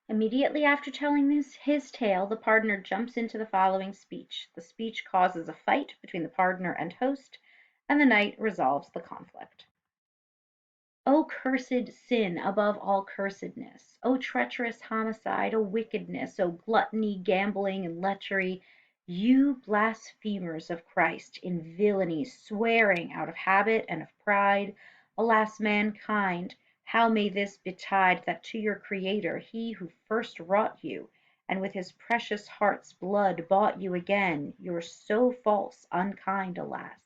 Immediately after telling his tale, the pardoner jumps into the following speech. The speech causes a fight between the pardoner and host, and the knight resolves the conflict. O cursed sin above all cursedness! O treacherous homicide! O wickedness! O gluttony, gambling, and lechery! You blasphemers of Christ, in villainy swearing out of habit and of pride! Alas, mankind, how may this betide, that to your Creator, He who first wrought you, and with His precious heart's blood bought you again, you're so false, unkind, alas!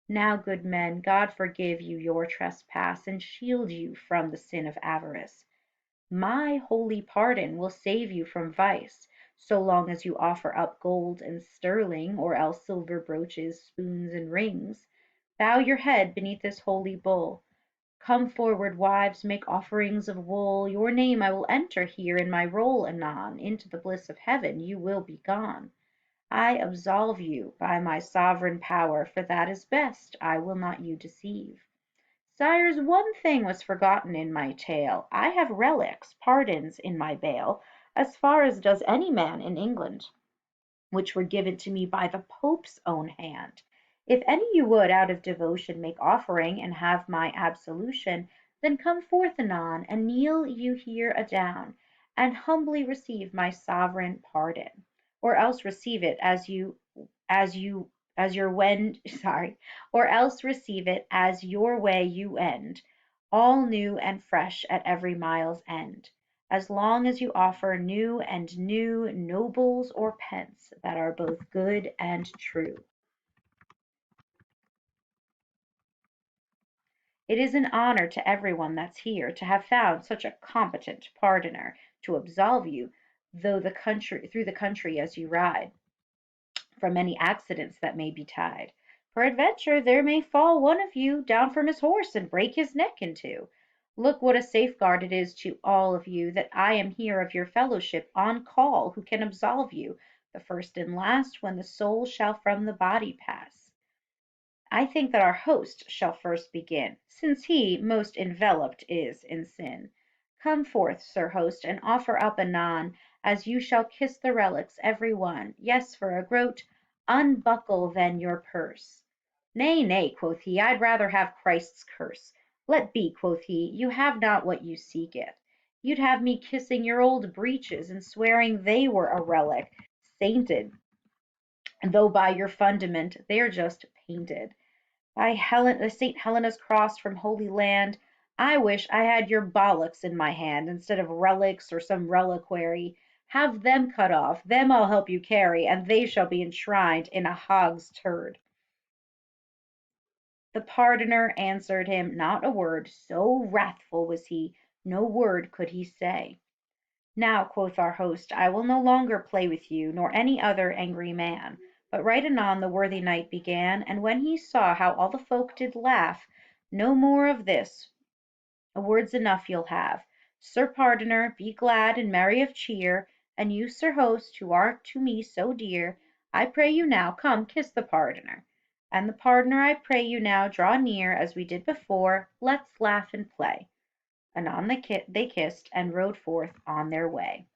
Now, good men, God forgive you your trespass, and shield you from the sin of avarice. My holy pardon will save you from vice, so long as you offer up gold and sterling, or else silver brooches, spoons, and rings. Bow your head beneath this holy bull. Come forward, wives, make offerings of wool. Your name I will enter here in my roll anon. Into the bliss of heaven you will be gone. I absolve you by my sovereign power, for that is best, I will not you deceive. Sires, one thing was forgotten in my tale. I have relics, pardons, in my bail, as far as does any man in England, which were given to me by the Pope's own hand. If any you would out of devotion make offering, and have my absolution, then come forth anon, and kneel you here adown, and humbly receive my sovereign pardon. Or else receive it as you as your wend sorry, or else receive it as your way you end, all new and fresh at every mile's end, as long as you offer new and new nobles or pence that are both good and true. It is an honor to everyone that's here to have found such a competent pardoner to absolve you through the country as you ride, from any accidents that may betide. Peradventure there may fall one of you down from his horse and break his neck in two. Look what a safeguard it is to all of you that I am here of your fellowship on call, who can absolve you, the first and last, when the soul shall from the body pass. I think that our host shall first begin, since he most enveloped is in sin. Come forth, sir host, and offer up anon, as you shall kiss the relics every one. Yes, for a groat, unbuckle then your purse. Nay, nay, quoth he, I'd rather have Christ's curse. Let be, quoth he, you have not what you seeketh. You'd have me kissing your old breeches, and swearing they were a relic, sainted, though by your fundament they're just painted. By Helen, St. Helena's cross from Holy Land, I wish I had your bollocks in my hand, instead of relics or some reliquary. Have them cut off, them I'll help you carry, and they shall be enshrined in a hog's turd. The pardoner answered him not a word, so wrathful was he, no word could he say. Now, quoth our host, I will no longer play with you, nor any other angry man. But right anon the worthy knight began, and when he saw how all the folk did laugh, no more of this, a word's enough you'll have. Sir pardoner, be glad and merry of cheer, and you, sir host, who are to me so dear, I pray you now, come kiss the pardoner. And the pardoner, I pray you now, draw near, as we did before, let's laugh and play. Anon they kissed, and rode forth on their way.